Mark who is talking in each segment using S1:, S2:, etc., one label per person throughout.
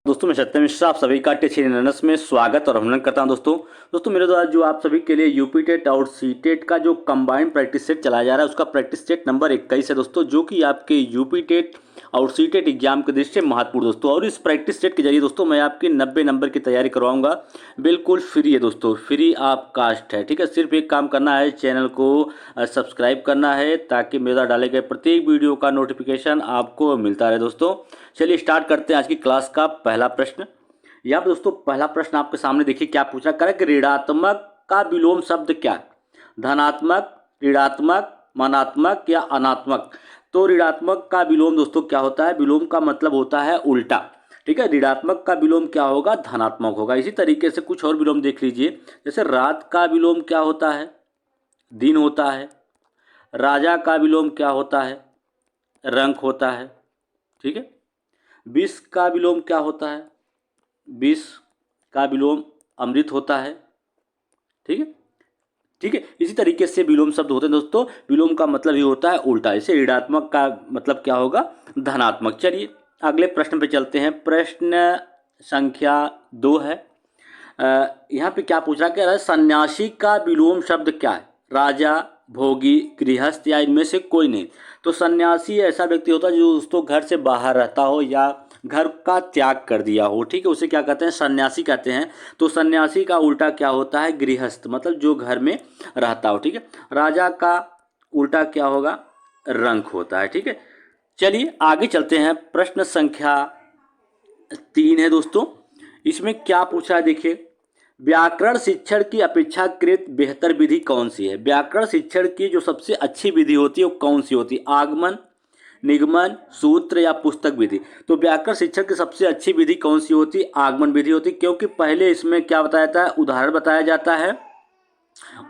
S1: दोस्तों मैं सत्यम मिश्रा आप सभी का टेक ननस में स्वागत और अभिनंदन करता हूं। दोस्तों मेरे द्वारा जो आप सभी के लिए यूपी टेट और सी टेट का जो कंबाइंड प्रैक्टिस सेट चलाया जा रहा है उसका प्रैक्टिस सेट नंबर 21 है दोस्तों, जो कि आपके यूपी टेट और सी टेट एग्जाम के दृष्टि से महत्वपूर्ण दोस्तों। और इस प्रैक्टिस सेट के जरिए दोस्तों मैं आपकी 90 नंबर की तैयारी करवाऊंगा। बिल्कुल फ्री है दोस्तों, फ्री ऑफ कास्ट है। ठीक है, सिर्फ एक काम करना है, चैनल को सब्सक्राइब करना है ताकि मेरा डाले गए प्रत्येक वीडियो का नोटिफिकेशन आपको मिलता रहे। दोस्तों चलिए स्टार्ट करते हैं आज की क्लास का पहला प्रश्न। यहाँ पे दोस्तों पहला प्रश्न आपके सामने देखिए क्या पूछा कर कि ऋणात्मक का विलोम शब्द क्या है? धनात्मक, ऋणात्मक, मानात्मक या अनात्मक। तो ऋणात्मक का विलोम दोस्तों क्या होता है? विलोम का मतलब होता है उल्टा। ठीक है, ऋणात्मक का विलोम क्या होगा? धनात्मक होगा। इसी तरीके से कुछ और विलोम देख लीजिए, जैसे रात का विलोम क्या होता है? दिन होता है। राजा का विलोम क्या होता है? रंक होता है। ठीक है, विष का विलोम क्या होता है? विष का विलोम अमृत होता है। ठीक है, ठीक है, इसी तरीके से विलोम शब्द होते हैं दोस्तों। विलोम का मतलब ही होता है उल्टा। इसे ऋणात्मक का मतलब क्या होगा? धनात्मक। चलिए अगले प्रश्न पे चलते हैं। प्रश्न संख्या 2 है। यहाँ पे क्या पूछ रहा है? सन्यासी का विलोम शब्द क्या है? राजा, भोगी, गृहस्थ या इनमें से कोई नहीं। तो सन्यासी ऐसा व्यक्ति होता है जो दोस्तों घर से बाहर रहता हो या घर का त्याग कर दिया हो। ठीक है, उसे क्या कहते हैं? सन्यासी कहते हैं। तो सन्यासी का उल्टा क्या होता है? गृहस्थ, मतलब जो घर में रहता हो। ठीक है, राजा का उल्टा क्या होगा? रंक होता है। ठीक है, चलिए आगे चलते हैं। प्रश्न संख्या 3 है दोस्तों। इसमें क्या पूछा है देखिए, व्याकरण शिक्षण की अपेक्षाकृत बेहतर विधि कौन सी है? व्याकरण शिक्षण की जो सबसे अच्छी विधि होती है वो कौन सी होती है? आगमन, निगमन, सूत्र या पुस्तक विधि। तो व्याकरण शिक्षण की सबसे अच्छी विधि कौन सी होती है? आगमन विधि होती है, क्योंकि पहले इसमें क्या बताया जाता है? उदाहरण बताया जाता है,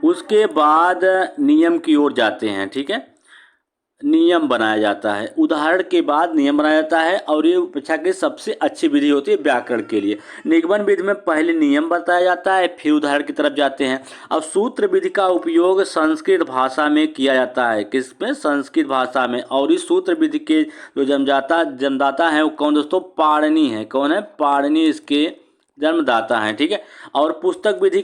S1: उसके बाद नियम की ओर जाते हैं। ठीक है, नियम बनाया जाता है, उदाहरण के बाद नियम बनाया जाता है, और ये अपेक्षाकृत सबसे अच्छी विधि होती है व्याकरण के लिए। निगमन विधि में पहले नियम बताया जाता है, फिर उदाहरण की तरफ जाते हैं। अब सूत्र विधि का उपयोग संस्कृत भाषा में किया जाता है। किसमें? संस्कृत भाषा में। और इस सूत्र विधि के जो जन्मदाता है वो कौन दोस्तों? पाणिनि है। कौन है? पाणिनि इसके जन्मदाता हैं। ठीक है, और पुस्तक विधि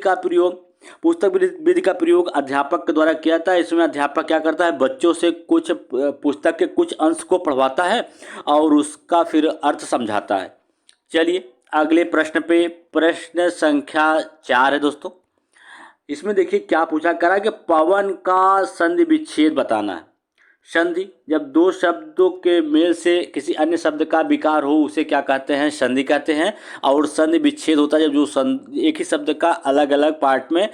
S1: का प्रयोग अध्यापक के द्वारा किया जाता है। इसमें अध्यापक क्या करता है? बच्चों से कुछ पुस्तक के कुछ अंश को पढ़वाता है और उसका फिर अर्थ समझाता है। चलिए अगले प्रश्न पे, प्रश्न संख्या 4 है दोस्तों। इसमें देखिए क्या पूछा करा कि पवन का संधि विच्छेद बताना है। संधि, जब दो शब्दों के मेल से किसी अन्य शब्द का विकार हो उसे क्या कहते हैं? संधि कहते हैं। और संधि विच्छेद होता है जब जो एक ही शब्द का अलग अलग पार्ट में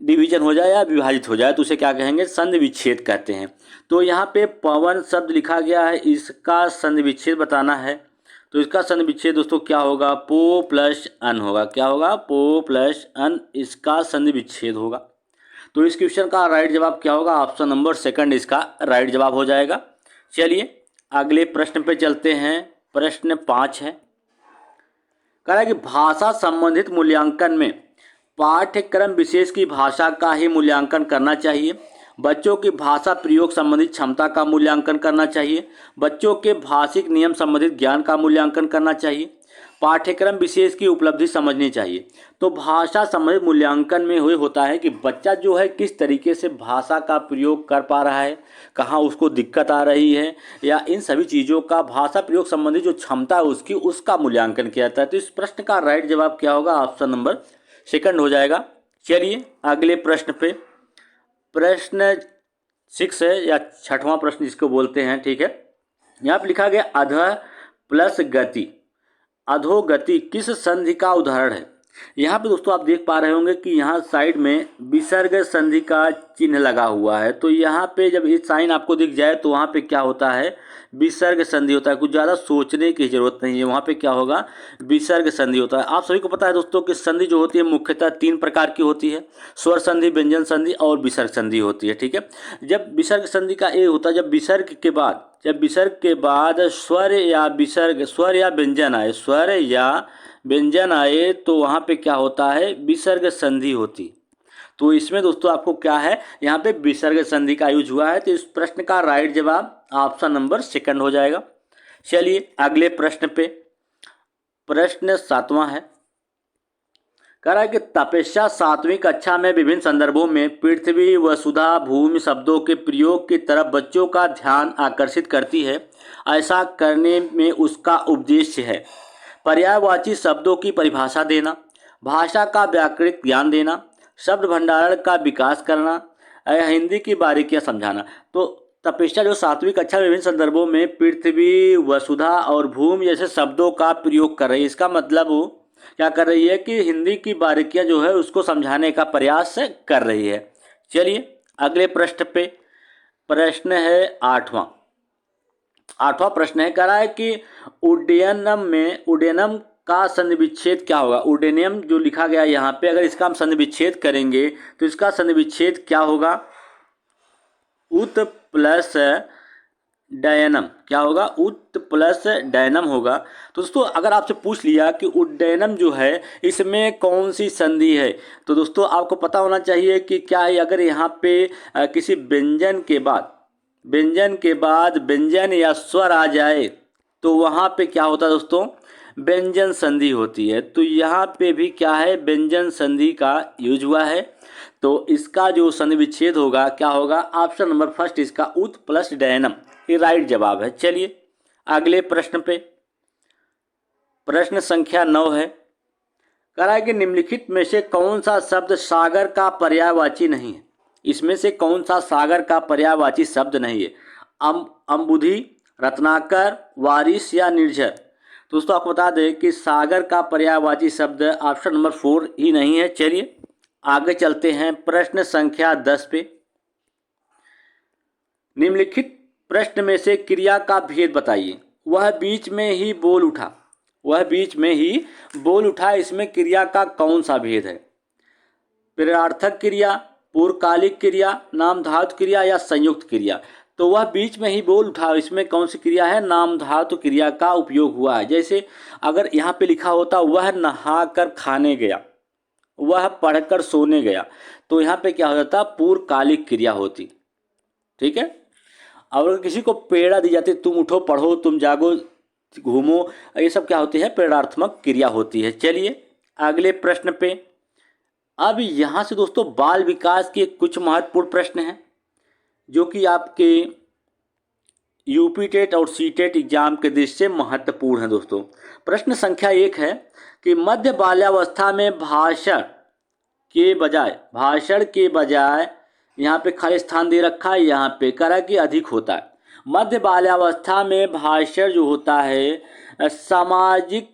S1: डिवीजन हो जाए या विभाजित हो जाए तो उसे क्या कहेंगे? संधि विच्छेद कहते हैं। तो यहाँ पे पवन शब्द लिखा गया है, इसका संधि विच्छेद बताना है। तो इसका संधि विच्छेद दोस्तों क्या होगा? पो प्लस अन होगा। क्या होगा? पो प्लस अन, इसका संधि विच्छेद होगा। तो इस क्वेश्चन का राइट जवाब क्या होगा? ऑप्शन नंबर सेकंड इसका राइट जवाब हो जाएगा। चलिए अगले प्रश्न पे चलते हैं। प्रश्न 5 है, कह रहा है कि भाषा संबंधित मूल्यांकन में पाठ्यक्रम विशेष की भाषा का ही मूल्यांकन करना चाहिए। बच्चों की भाषा प्रयोग संबंधित क्षमता का मूल्यांकन करना चाहिए। बच्चों के भाषिक नियम संबंधित ज्ञान का मूल्यांकन करना चाहिए। पाठ्यक्रम विशेष की उपलब्धि समझनी चाहिए। तो भाषा संबंधित मूल्यांकन में हुए होता है कि बच्चा जो है किस तरीके से भाषा का प्रयोग कर पा रहा है, कहाँ उसको दिक्कत आ रही है, या इन सभी चीज़ों का भाषा प्रयोग संबंधी जो क्षमता है उसकी, उसका मूल्यांकन किया जाता है। तो इस प्रश्न का राइट जवाब क्या होगा? ऑप्शन नंबर सेकंड हो जाएगा। चलिए अगले प्रश्न पे, प्रश्न 6 है या छठवां प्रश्न जिसको बोलते हैं। ठीक है, यहाँ पे लिखा गया अध प्लस गति, अधोगति किस संधि का उदाहरण है? यहाँ पे दोस्तों आप देख पा रहे होंगे कि यहाँ साइड में विसर्ग संधि का चिन्ह लगा हुआ है। तो यहाँ पे जब ये साइन आपको दिख जाए तो वहाँ पे क्या होता है? विसर्ग संधि होता है। कुछ ज़्यादा सोचने की ज़रूरत नहीं है, वहाँ पे क्या होगा? विसर्ग संधि होता है। आप सभी को पता है दोस्तों कि संधि जो होती है मुख्यतः 3 प्रकार की होती है, स्वर संधि, व्यंजन संधि और विसर्ग संधि होती है। ठीक है, जब विसर्ग संधि का ये होता है जब विसर्ग के बाद स्वर या व्यंजन आए तो वहाँ पे क्या होता है? विसर्ग संधि होती। तो इसमें दोस्तों आपको क्या है? यहाँ पे विसर्ग संधि का यूज हुआ है। तो इस प्रश्न का राइट जवाब ऑप्शन नंबर सेकंड हो जाएगा। चलिए अगले प्रश्न पे, प्रश्न 7वां है, कह रहा है कि तपस्या 7वीं कक्षा में विभिन्न संदर्भों में पृथ्वी, वसुधा, भूमि शब्दों के प्रयोग की तरफ बच्चों का ध्यान आकर्षित करती है। ऐसा करने में उसका उद्देश्य है पर्यायवाची शब्दों की परिभाषा देना, भाषा का व्याकरणिक ज्ञान देना, शब्द भंडारण का विकास करना, हिंदी की बारीकियां समझाना। तो तपस्या जो 7वीं कक्षा में विभिन्न संदर्भों में पृथ्वी, वसुधा और भूमि जैसे शब्दों का प्रयोग कर रही है। इसका मतलब वो क्या कर रही है कि हिंदी की बारीकियां जो है उसको समझाने का प्रयास कर रही है। चलिए अगले प्रश्न पे, प्रश्न है 8वां प्रश्न है, कह रहा है कि उड्डयनम का संधिविच्छेद क्या होगा। उड्डयनम जो लिखा गया यहाँ पे, अगर इसका हम संधिविच्छेद करेंगे तो इसका संधिविच्छेद क्या होगा, उत प्लस डयनम। क्या होगा, उत प्लस डयनम होगा। तो दोस्तों अगर आपसे पूछ लिया कि उड्डयनम जो है इसमें कौन सी संधि है, तो दोस्तों आपको पता होना चाहिए कि क्या है, अगर यहाँ पे किसी व्यंजन के बाद व्यंजन या स्वर आ जाए तो वहाँ पे क्या होता है दोस्तों, व्यंजन संधि होती है। तो यहाँ पे भी क्या है, व्यंजन संधि का यूज हुआ है। तो इसका जो संधि विच्छेद होगा क्या होगा, ऑप्शन नंबर फर्स्ट इसका उत प्लस डयनम, ये राइट जवाब है। चलिए अगले प्रश्न पे, प्रश्न संख्या 9 है, कह रहा है कि निम्नलिखित में से कौन सा शब्द सागर का पर्यायवाची नहीं है। इसमें से कौन सा सागर का पर्यायवाची शब्द नहीं है, अम्बुधि, रत्नाकर, वारिस या निर्झर। दोस्तों आपको बता दें कि सागर का पर्यायवाची शब्द ऑप्शन नंबर 4 ही नहीं है। चलिए आगे चलते हैं प्रश्न संख्या 10 पे, निम्नलिखित प्रश्न में से क्रिया का भेद बताइए। वह बीच में ही बोल उठा, इसमें क्रिया का कौन सा भेद है, प्रेरणार्थक क्रिया, पूर्वकालिक क्रिया, नाम धातु क्रिया या संयुक्त क्रिया। तो वह बीच में ही बोल उठा, इसमें कौन सी क्रिया है, नाम धातु क्रिया का उपयोग हुआ है। जैसे अगर यहाँ पे लिखा होता वह नहाकर खाने गया, वह पढ़कर सोने गया, तो यहाँ पे क्या हो जाता, पूर्वकालिक क्रिया होती। ठीक है, और अगर किसी को प्रेरणा दी जाती, तुम उठो पढ़ो, तुम जागो घूमो, ये सब क्या होती है, प्रेरणात्मक क्रिया होती है। चलिए अगले प्रश्न पे, अब यहाँ से दोस्तों बाल विकास के कुछ महत्वपूर्ण प्रश्न हैं जो कि आपके यूपी टेट और सी टेट एग्जाम के दृष्टि से महत्वपूर्ण है। दोस्तों प्रश्न संख्या 1 है कि मध्य बाल्यावस्था में भाषण के बजाय यहाँ पे खाली स्थान दे रखा है, यहाँ पे कह रहा है कि अधिक होता है। मध्य बाल्यावस्था में भाषण जो होता है सामाजिक,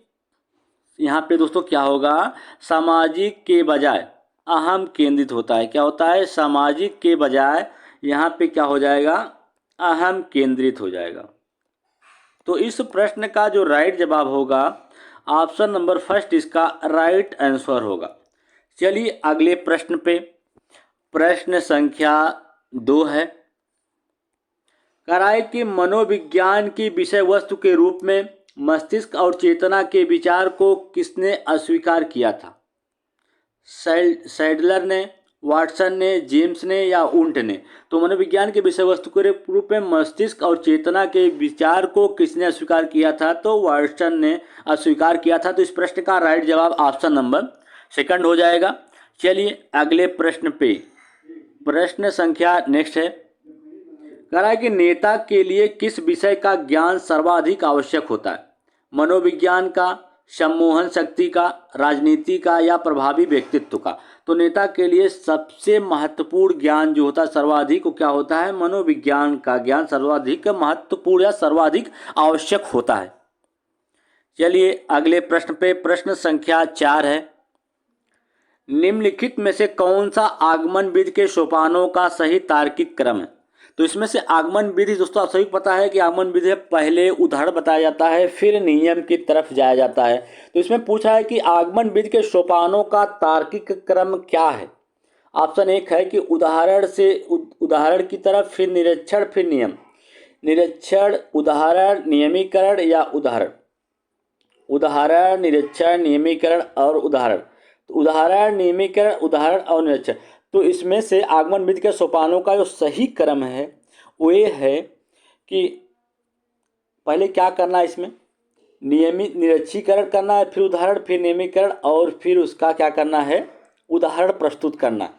S1: यहाँ पे दोस्तों क्या होगा, सामाजिक के बजाय अहम केंद्रित होता है। क्या होता है, सामाजिक के बजाय यहाँ पे क्या हो जाएगा, अहम केंद्रित हो जाएगा। तो इस प्रश्न का जो राइट जवाब होगा ऑप्शन नंबर फर्स्ट इसका राइट आंसर होगा। चलिए अगले प्रश्न पे, प्रश्न संख्या 2 है, कह रहा है कि मनोविज्ञान की विषय वस्तु के रूप में मस्तिष्क और चेतना के विचार को किसने अस्वीकार किया था, सैडलर ने, वाटसन ने, जेम्स ने या उंट ने। तो मनोविज्ञान के विषय वस्तु के रूप में मस्तिष्क और चेतना के विचार को किसने अस्वीकार किया था, तो वाटसन ने अस्वीकार किया था। तो इस प्रश्न का राइट जवाब ऑप्शन नंबर सेकंड हो जाएगा। चलिए अगले प्रश्न पे, प्रश्न संख्या नेक्स्ट है, कह रहा है कि नेता के लिए किस विषय का ज्ञान सर्वाधिक आवश्यक होता है, मनोविज्ञान का, सम्मोहन शक्ति का, राजनीति का या प्रभावी व्यक्तित्व का। तो नेता के लिए सबसे महत्वपूर्ण ज्ञान जो होता है सर्वाधिक, क्या होता है, मनोविज्ञान का ज्ञान सर्वाधिक महत्वपूर्ण या सर्वाधिक आवश्यक होता है। चलिए अगले प्रश्न पे, प्रश्न संख्या 4 है, निम्नलिखित में से कौन सा आगमन विधि के सोपानों का सही तार्किक क्रम है। तो इसमें से आगमन विधि दोस्तों आप सभी को पता है कि आगमन विधि पहले उदाहरण बताया जाता है फिर नियम की तरफ जाया जाता है। तो इसमें पूछा है कि आगमन विधि के सोपानों का तार्किक क्रम क्या है। ऑप्शन 1 है कि उदाहरण से उदाहरण की तरफ, फिर निरीक्षण, फिर नियम, निरीक्षण, उदाहरण, नियमीकरण या उदाहरण, निरीक्षण, नियमीकरण और उदाहरण, उदाहरण, नियमीकरण, उदाहरण और निरीक्षण। तो इसमें से आगमन विधि के सोपानों का जो सही क्रम है वो ये है कि पहले क्या करना है, इसमें नियमित निरक्षीकरण करना है, फिर उदाहरण, फिर नियमीकरण और फिर उसका क्या करना है, उदाहरण प्रस्तुत करना।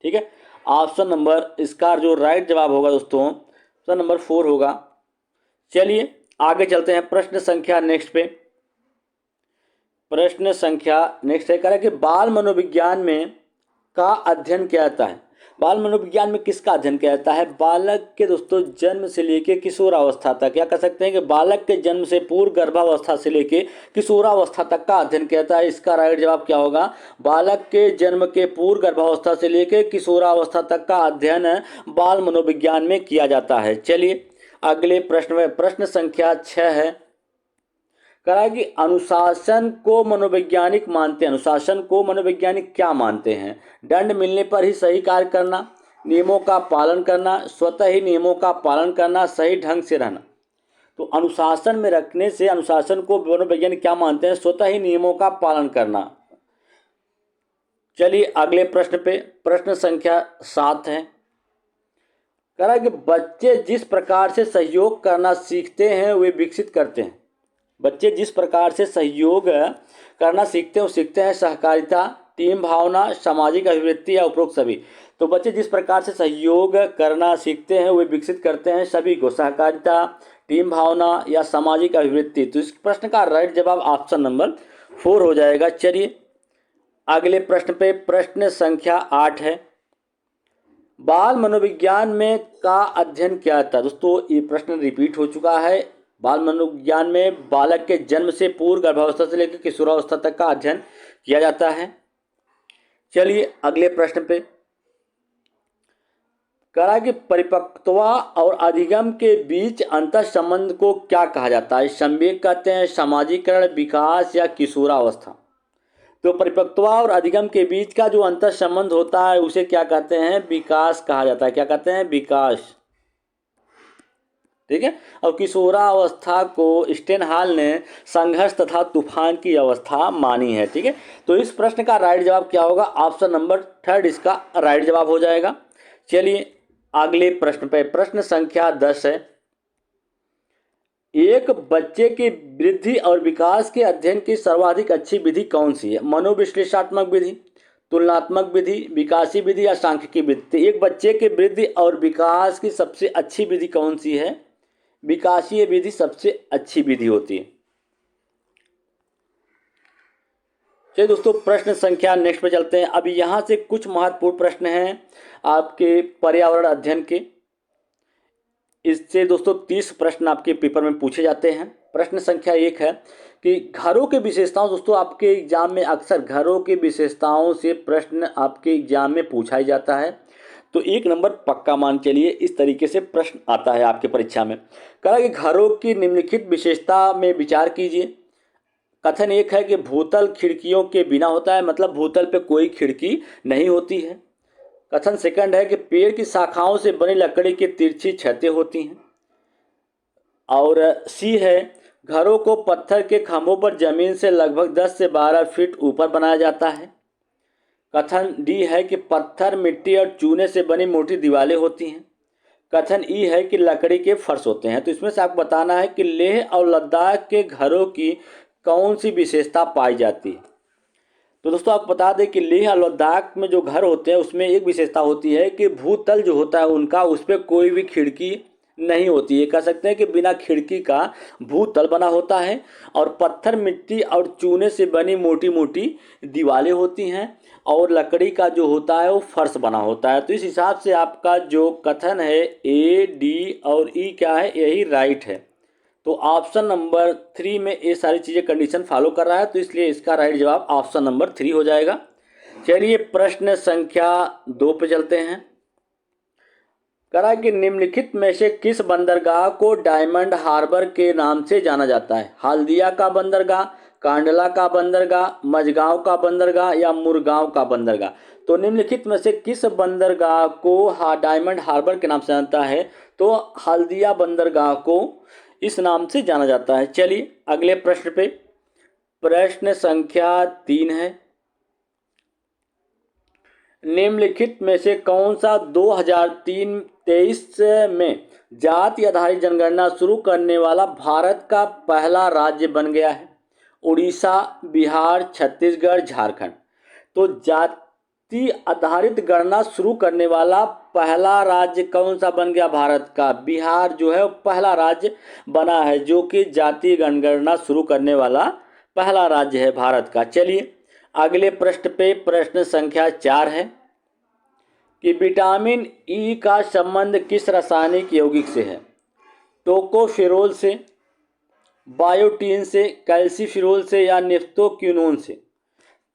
S1: ठीक है, ऑप्शन नंबर इसका जो राइट जवाब होगा दोस्तों ऑप्शन नंबर 4 होगा। चलिए आगे चलते हैं प्रश्न संख्या नेक्स्ट पे। प्रश्न संख्या नेक्स्ट है, कह रहा है कि बाल मनोविज्ञान में का अध्ययन किया जाता है। बाल मनोविज्ञान में किसका अध्ययन किया जाता है? बालक के दोस्तों जन्म से लेके किशोरावस्था तक, क्या कह सकते हैं कि बालक के जन्म से पूर्व गर्भावस्था से लेके किशोरावस्था तक का अध्ययन किया जाता है। इसका राइट जवाब क्या होगा? बालक के जन्म के पूर्व गर्भावस्था से लेके किशोरावस्था तक का अध्ययन बाल मनोविज्ञान में किया जाता है। चलिए अगले प्रश्न में, प्रश्न संख्या 6 है, कहा कि अनुशासन को मनोवैज्ञानिक मानते हैं। अनुशासन को मनोवैज्ञानिक क्या मानते हैं? दंड मिलने पर ही सही कार्य करना, नियमों का पालन करना, स्वतः ही नियमों का पालन करना, सही ढंग से रहना। तो अनुशासन में रखने से अनुशासन को मनोवैज्ञानिक क्या मानते हैं? स्वतः ही नियमों का पालन करना। चलिए अगले प्रश्न पे, प्रश्न संख्या 7 है, कह रहा है कि बच्चे जिस प्रकार से सहयोग करना सीखते हैं वे विकसित करते हैं। बच्चे जिस प्रकार से सहयोग करना सीखते हैं वो सीखते हैं सहकारिता, टीम भावना, सामाजिक अभिवृत्ति या उपरोक्त सभी। तो बच्चे जिस प्रकार से सहयोग करना सीखते हैं वे विकसित करते हैं सभी को, सहकारिता, टीम भावना या सामाजिक अभिवृत्ति। तो इस प्रश्न का राइट जवाब ऑप्शन नंबर 4 हो जाएगा। चलिए अगले प्रश्न पे, प्रश्न संख्या 8 है, बाल मनोविज्ञान में का अध्ययन किया जाता है। दोस्तों ये प्रश्न रिपीट हो चुका है। बाल मनोविज्ञान में बालक के जन्म से पूर्व गर्भावस्था से लेकर किशोरावस्था तक का अध्ययन किया जाता है। चलिए अगले प्रश्न पे, कहा कि परिपक्वता और अधिगम के बीच अंतर संबंध को क्या कहा जाता है? संवेग कहते हैं, सामाजिकरण, विकास या किशोरावस्था। तो परिपक्वता और अधिगम के बीच का जो अंतर संबंध होता है उसे क्या कहते हैं? विकास कहा जाता है। क्या कहते हैं? विकास। ठीक है, और किशोरावस्था को स्टेनहॉल ने संघर्ष तथा तूफान की अवस्था मानी है। ठीक है, तो इस प्रश्न का राइट जवाब क्या होगा? ऑप्शन नंबर 3 इसका राइट जवाब हो जाएगा। चलिए अगले प्रश्न पे, प्रश्न संख्या 10 है, एक बच्चे की वृद्धि और विकास के अध्ययन की सर्वाधिक अच्छी विधि कौन सी है? मनोविश्लेषणात्मक विधि, तुलनात्मक विधि, विकासी विधि या सांख्यिकी विधि। तो एक बच्चे के वृद्धि और विकास की सबसे अच्छी विधि कौन सी है? विकासीय विधि सबसे अच्छी विधि होती है। चलिए दोस्तों प्रश्न संख्या नेक्स्ट पे चलते हैं। अभी यहाँ से कुछ महत्वपूर्ण प्रश्न हैं आपके पर्यावरण अध्ययन के। इससे दोस्तों 30 प्रश्न आपके पेपर में पूछे जाते हैं। प्रश्न संख्या 1 है कि घरों के विशेषताओं, दोस्तों आपके एग्जाम में अक्सर घरों की विशेषताओं से प्रश्न आपके एग्जाम में पूछा ही जाता है। तो 1 नंबर पक्का मान चलिए, इस तरीके से प्रश्न आता है आपके परीक्षा में। कहा कि घरों की निम्नलिखित विशेषता में विचार कीजिए। कथन 1 है कि भूतल खिड़कियों के बिना होता है, मतलब भूतल पे कोई खिड़की नहीं होती है। कथन 2 है कि पेड़ की शाखाओं से बनी लकड़ी की तिरछी छतें होती हैं। और सी है घरों को पत्थर के खंभों पर जमीन से लगभग 10 से 12 फीट ऊपर बनाया जाता है। कथन डी है कि पत्थर, मिट्टी और चूने से बनी मोटी दीवारें होती हैं। कथन ई है कि लकड़ी के फर्श होते हैं। तो इसमें से आपको बताना है कि लेह और लद्दाख के घरों की कौन सी विशेषता पाई जाती है। तो दोस्तों आपको बता दें कि लेह और लद्दाख में जो घर होते हैं उसमें एक विशेषता होती है कि भूतल जो होता है उनका, उस पर कोई भी खिड़की नहीं होती है। कह सकते हैं कि बिना खिड़की का भूतल बना होता है और पत्थर, मिट्टी और चूने से बनी मोटी मोटी दीवारें होती हैं और लकड़ी का जो होता है वो फर्श बना होता है। तो इस हिसाब से आपका जो कथन है ए, डी और ई क्या है? यही राइट है। तो ऑप्शन नंबर 3 में ये सारी चीज़ें कंडीशन फॉलो कर रहा है, तो इसलिए इसका राइट जवाब ऑप्शन नंबर 3 हो जाएगा। चलिए प्रश्न संख्या 2 पे चलते हैं। कहा कि निम्नलिखित में से किस बंदरगाह को डायमंड हार्बर के नाम से जाना जाता है? हल्दिया का बंदरगाह, कांडला का बंदरगाह, मझगांव का बंदरगाह या मुरगांव का बंदरगाह। तो निम्नलिखित में से किस बंदरगाह को डायमंड हार्बर के नाम से जानता है? तो हल्दिया बंदरगाह को इस नाम से जाना जाता है। चलिए अगले प्रश्न पे, प्रश्न संख्या 3 है, निम्नलिखित में से कौन सा 2003 1923 में जाति आधारित जनगणना शुरू करने वाला भारत का पहला राज्य बन गया है। उड़ीसा, बिहार, छत्तीसगढ़, झारखंड। तो जाति आधारित गणना शुरू करने वाला पहला राज्य कौन सा बन गया भारत का? बिहार जो है वो पहला राज्य बना है जो कि जाति जनगणना शुरू करने वाला पहला राज्य है भारत का। चलिए अगले प्रश्न पे प्रश्न संख्या 4 है कि विटामिन ई का संबंध किस रासायनिक यौगिक से है? टोकोफेरोल से, बायोटीन से, कैल्सीफेरोल से या नेफ्थोक्विनोन से?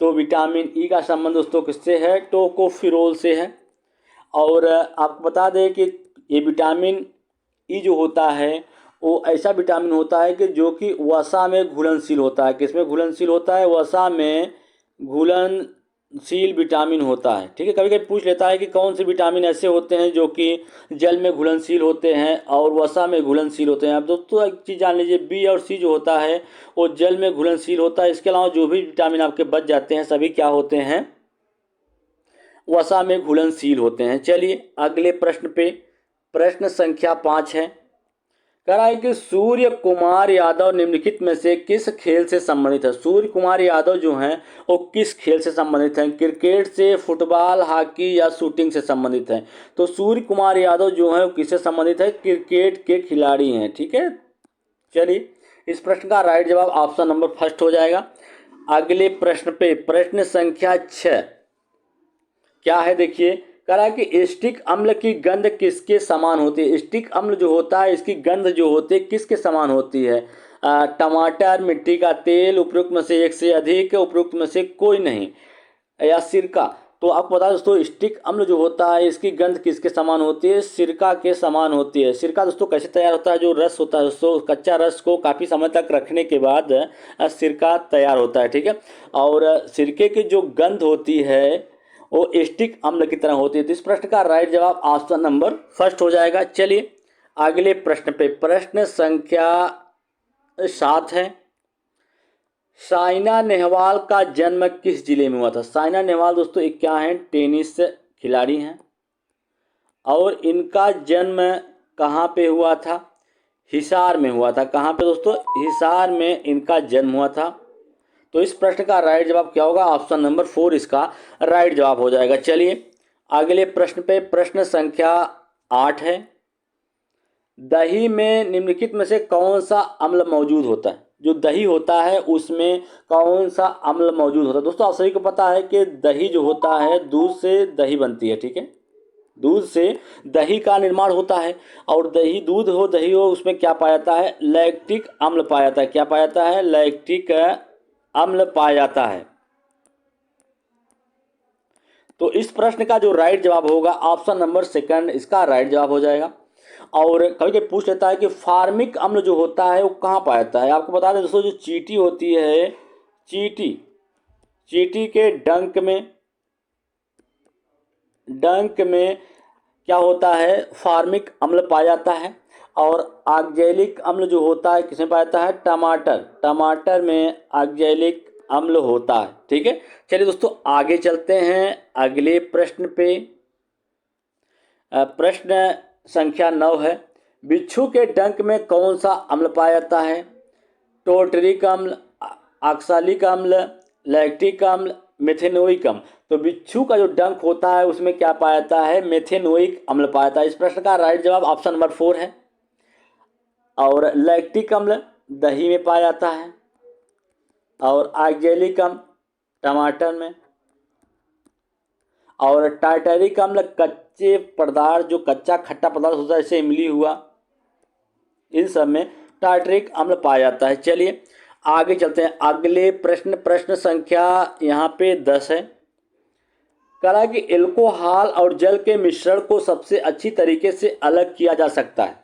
S1: तो विटामिन ई का संबंध दोस्तों किससे है? टोकोफेरोल से है। और आपको बता दें कि ये विटामिन ई जो होता है वो ऐसा विटामिन होता है कि जो कि वसा में घुलनशील होता है। किसमें घुलनशील होता है? वसा में घुलनशील विटामिन होता है। ठीक है, कभी कभी पूछ लेता है कि कौन से विटामिन ऐसे होते हैं जो कि जल में घुलनशील होते हैं और वसा में घुलनशील होते हैं। आप दोस्तों एक चीज़ जान लीजिए, बी और सी जो होता है वो जल में घुलनशील होता है। इसके अलावा जो भी विटामिन आपके बच जाते हैं सभी क्या होते हैं? वसा में घुलनशील होते हैं। चलिए अगले प्रश्न पे प्रश्न संख्या 5 है। कह रहा है कि सूर्य कुमार यादव निम्नलिखित में से किस खेल से संबंधित है? सूर्य कुमार यादव जो हैं वो किस खेल से संबंधित हैं? क्रिकेट से, फुटबॉल, हॉकी या शूटिंग से संबंधित हैं? तो सूर्य कुमार यादव जो हैं वो किससे संबंधित है? क्रिकेट के खिलाड़ी हैं। ठीक है, चलिए इस प्रश्न का राइट जवाब ऑप्शन नंबर फर्स्ट हो जाएगा। अगले प्रश्न पे प्रश्न संख्या 6 क्या है? देखिए कह रहा है कि एसिटिक अम्ल की गंध किसके समान होती है? एसिटिक अम्ल जो होता है इसकी गंध जो होती है किसके समान होती है? टमाटर, मिट्टी का तेल, उपयुक्त में से एक से अधिक, उपयुक्त में से कोई नहीं, या सिरका? तो आपको बता दोस्तों एसिटिक अम्ल जो होता है इसकी गंध किसके समान होती है? सिरका के समान होती है। सिरका दोस्तों कैसे तैयार होता है? जो रस होता है दोस्तों, कच्चा रस को काफ़ी समय तक रखने के बाद सिरका तैयार होता है। ठीक है, और सिरके की जो गंध होती है वो एसिटिक अम्ल की तरह होती है। तो इस प्रश्न का राइट जवाब ऑप्शन नंबर फर्स्ट हो जाएगा। चलिए अगले प्रश्न पे प्रश्न संख्या 7 है। साइना नेहवाल का जन्म किस जिले में हुआ था? साइना नेहवाल दोस्तों एक क्या है? टेनिस खिलाड़ी हैं और इनका जन्म कहाँ पे हुआ था? हिसार में हुआ था। कहाँ पे दोस्तों? हिसार में इनका जन्म हुआ था। तो इस प्रश्न का राइट जवाब क्या होगा? ऑप्शन नंबर 4 इसका राइट जवाब हो जाएगा। चलिए अगले प्रश्न पे प्रश्न संख्या 8 है। दही में निम्नलिखित में से कौन सा अम्ल मौजूद होता है? जो दही होता है उसमें कौन सा अम्ल मौजूद होता है? दोस्तों आप सभी को पता है कि दही जो होता है दूध से दही बनती है। ठीक है, दूध से दही का निर्माण होता है और दही दूध हो दही हो उसमें क्या पाया जाता है? लैक्टिक अम्ल पाया जाता है। क्या पाया जाता है? लैक्टिक अम्ल पाया जाता है। तो इस प्रश्न का जो राइट जवाब होगा ऑप्शन नंबर सेकंड इसका राइट जवाब हो जाएगा। और कभी कभी पूछ लेता है कि फार्मिक अम्ल जो होता है वो कहाँ पाया जाता है? आपको बता दें दोस्तों जो चींटी होती है, चींटी के डंक में क्या होता है? फार्मिक अम्ल पाया जाता है। और ऑक्जेलिक अम्ल जो होता है किसमें पाया जाता है? टमाटर में ऑक्जेलिक अम्ल होता है। ठीक है, चलिए दोस्तों आगे चलते हैं अगले प्रश्न पे। प्रश्न संख्या 9 है। बिच्छू के डंक में कौन सा अम्ल पाया जाता है? टोटरिक अम्ल, ऑक्सालिक अम्ल, लैक्टिक अम्ल, मेथेनोइक अम्ल? तो बिच्छू का जो डंक होता है उसमें क्या पाया जाता है? मेथेनोइक अम्ल पाया जाता है। इस प्रश्न का राइट जवाब ऑप्शन नंबर 4 है। और लैक्टिक अम्ल दही में पाया जाता है और ऑक्जेलिक अम्ल टमाटर में, और टार्टरिक अम्ल कच्चे पदार्थ जो कच्चा खट्टा पदार्थ होता है जैसे इमली हुआ, इन सब में टार्टरिक अम्ल पाया जाता है। चलिए आगे चलते हैं अगले प्रश्न संख्या यहाँ पे 10 है। कहा कि एल्कोहल और जल के मिश्रण को सबसे अच्छी तरीके से अलग किया जा सकता है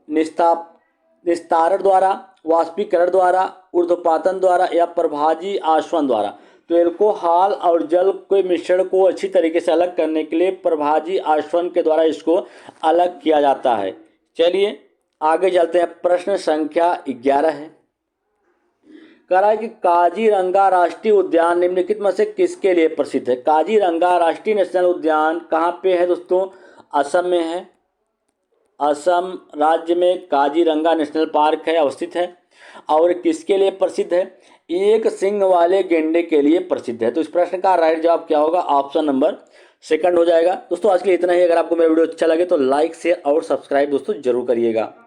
S1: निस्तारण द्वारा, वाष्पीकरण द्वारा, ऊर्ध्वपातन द्वारा या प्रभाजी आश्वन द्वारा। तो एल्कोहल और जल के मिश्रण को अच्छी तरीके से अलग करने के लिए प्रभाजी आश्वन के द्वारा इसको अलग किया जाता है। चलिए आगे चलते हैं प्रश्न संख्या 11 है। कह रहा है कि काजीरंगा राष्ट्रीय उद्यान निम्नलिखित में से किसके लिए प्रसिद्ध है? काजीरंगा राष्ट्रीय नेशनल उद्यान कहाँ पे है दोस्तों? असम में है। असम राज्य में काजीरंगा नेशनल पार्क है, अवस्थित है। और किसके लिए प्रसिद्ध है? एक सींग वाले गेंडे के लिए प्रसिद्ध है। तो इस प्रश्न का राइट जवाब क्या होगा? ऑप्शन नंबर सेकंड हो जाएगा। दोस्तों आज के लिए इतना ही। अगर आपको मेरा वीडियो अच्छा लगे तो लाइक शेयर और सब्सक्राइब दोस्तों जरूर करिएगा।